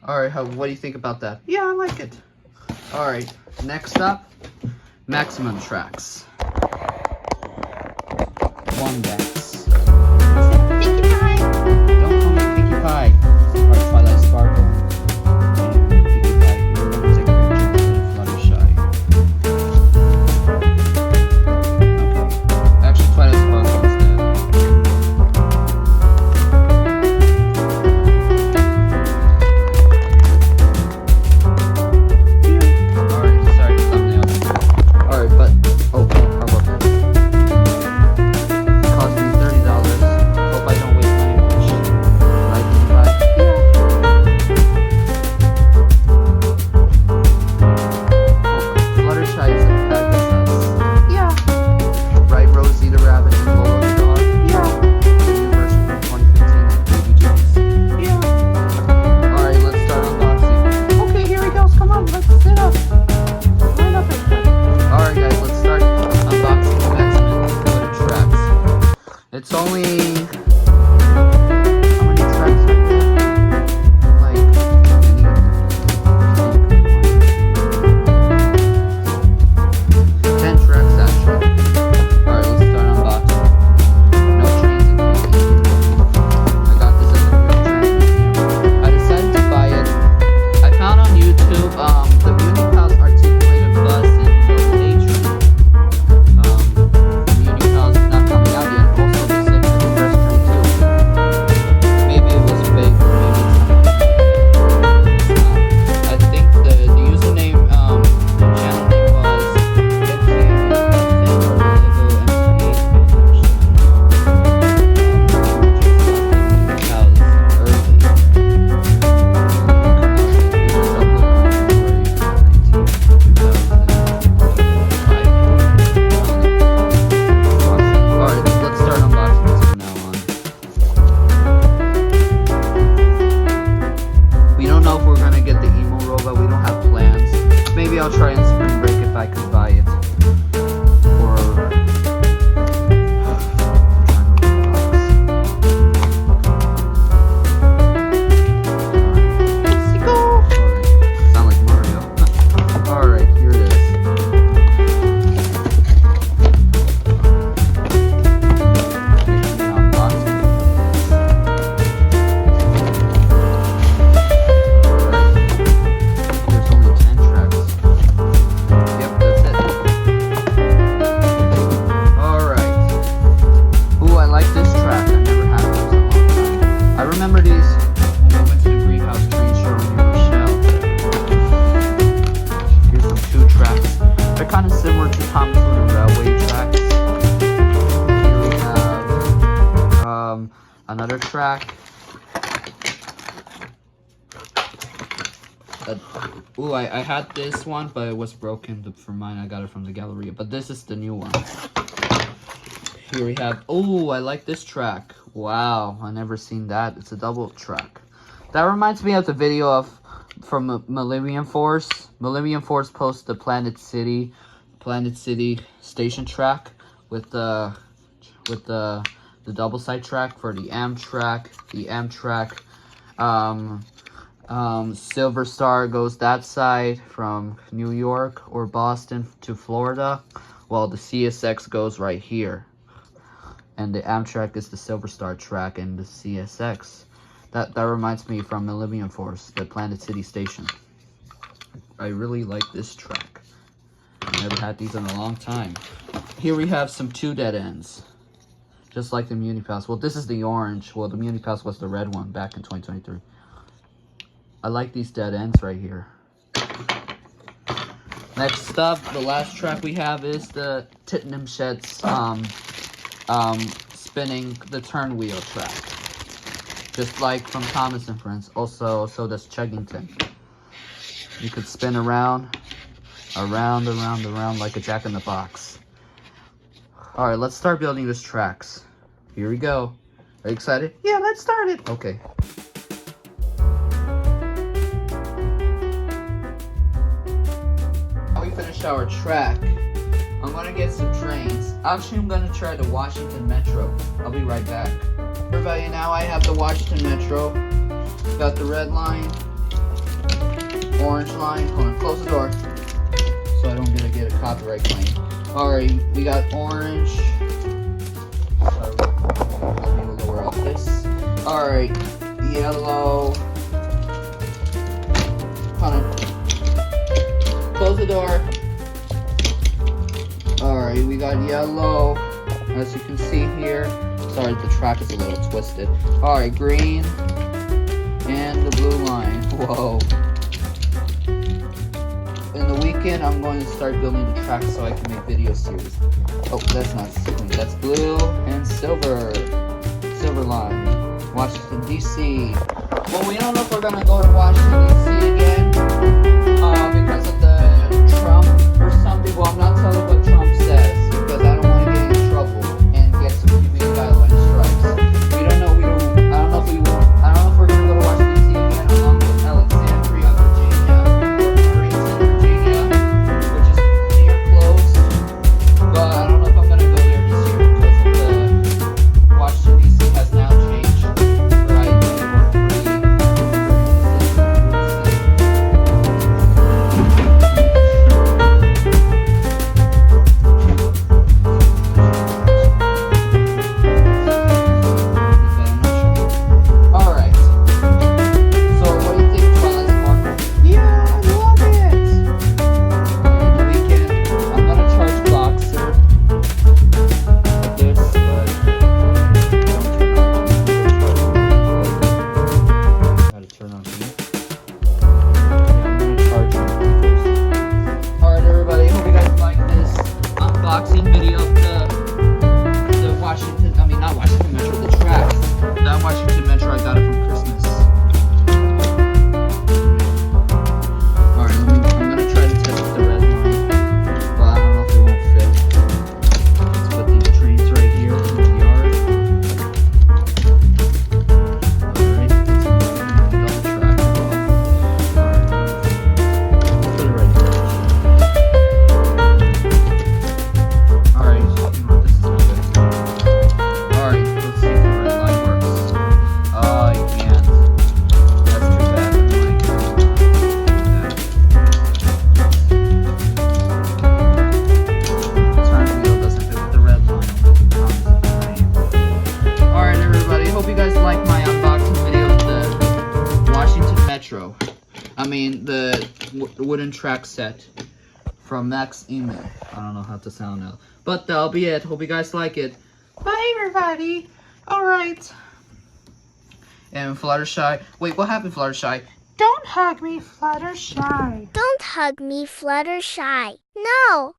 Alright, what do you think about that? Yeah, I like it. Alright, next up, Maximum tracks. 1 Bex. Pinkie Pie. Don't call me Pinkie Pie. Alright, Twilight Sparkle. Pinkie Pie. We're gonna take a picture of Fluttershy. Okay. Actually, Twilight Sparkle is dead. Alright, sorry, the thumbnail. Alright, but how about that? Cost me $30. Hope I don't waste money much. Right, Pinkie Pie? Fluttershy is a Pegasus. Yeah. Right, Rosie the rabbit and Lolo the dog. Yeah. The new version from 2015 Baby Jones. Yeah. Alright, let's start unboxing. Okay, here he goes. Come on, let's sit up. Line up and quick. Alright guys, let's start unboxing the Maxim Glitter Tracks. It's only... how many tracks are there? Like, many of them. 10 tracks actually. Alright, let's start unboxing. No chains included here. I got this at the Real Train Museum. I decided to buy it. I found on YouTube, the Munipals articulated bus and nature. Munipals is not coming out yet. Also, the same for the first train too. Maybe it was fake, or maybe it's not. I think the username, the channel name was MCM or Lego MCA actually. Alright, let's start unboxing this from now on. We don't know if we're gonna get the emo robot, we don't have plans. Maybe I'll try in spring break if I could buy it. Or sound like Mario. Alright, here it is. There's only 10 tracks. Yep, that's it. Alright. Ooh, I like this track. I never had those in a long time. I remember these when we went to the Greenhouse Train Show in New Rochelle. Here's some 2 tracks. They're kind of similar to Thomas Lunar Railway tracks. Here we have another track. Ooh, I had this one, but it was broken for mine. I got it from the Galleria, but this is the new one. Here we have, ooh, I like this track. Wow, I never seen that. It's a double track. That reminds me of the video from Millennium Force. Millennium Force posts the Planet City station track with the double side track for the Amtrak. Silver Star goes that side from New York or Boston to Florida, while the CSX goes right here. And the Amtrak is the Silver Star track and the CSX. That reminds me from Millennium Force, the Planet City station. I really like this track. I've never had these in a long time. Here we have some 2 dead ends. Just like the Munipals. Well, this is the orange. Well, the Munipals was the red one back in 2023. I like these dead ends right here. Next up, the last track we have is the Tittenham Sheds spinning the turn wheel track. Just like from Thomas and Friends. Also, so does Chuggington. You could spin around like a jack-in-the-box. Alright, let's start building these tracks. Here we go. Are you excited? Yeah, let's start it. Okay. We finished our track. I'm gonna get some trains. Actually, I'm gonna try the Washington Metro. I'll be right back. Everybody, now I have the Washington Metro. Got the red line, orange line. Hold on, close the door so I don't get a copyright claim. Alright, we got orange. Sorry, let me lower up this. Alright, yellow. Hold on. Close the door. Alright, we got yellow. As you can see here. Sorry, the track is a little twisted. Alright, green. And the blue line. Whoa. In the weekend, I'm going to start building the track so I can make video series. Oh, that's not green. That's blue and silver. Silver line. Washington, D.C. Well, we don't know if we're going to go to Washington, D.C. again. Because of the Trump or something. Well, I'm not telling what Trump says. Because I don't want to get in trouble and get some community guideline strikes. We don't know. I don't know if we're going to go to Washington, D.C. again along with Alexandria, Virginia, or Princeton, Virginia, which is near close. But I don't know if I'm going to go there this year because of the Washington, D.C. has now changed for ID or Alright. So what do you think, Twilight Spark? Yeah, I love it. In the weekend, I'm gonna charge Boxer with this, but gotta turn on heat. Yeah, I'm gonna charge him first. Alright, everybody, hope you guys like this unboxing video of the Washington, not Washington Metro, the tracks. That Washington Metro, I got it from Christmas. Alright, I'm gonna try to test the red line, but I don't know if it won't fit. Let's put these trains right here in the yard. Alright, let's double track it off. Alright, let's put it right here. Alright, this is not good. Alright, let's see if the red line works. Oh, you can't. That's too bad. I'm like, the turn wheel doesn't fit with the red line. Alright, everybody. Hope you guys like my unboxing video of the Washington Metro. The wooden track set from Maxim. I don't know how to sound now. But that'll be it. Hope you guys like it. Bye, everybody. All right. And Fluttershy. Wait, what happened, Fluttershy? Don't hug me, Fluttershy. Don't hug me, Fluttershy. No.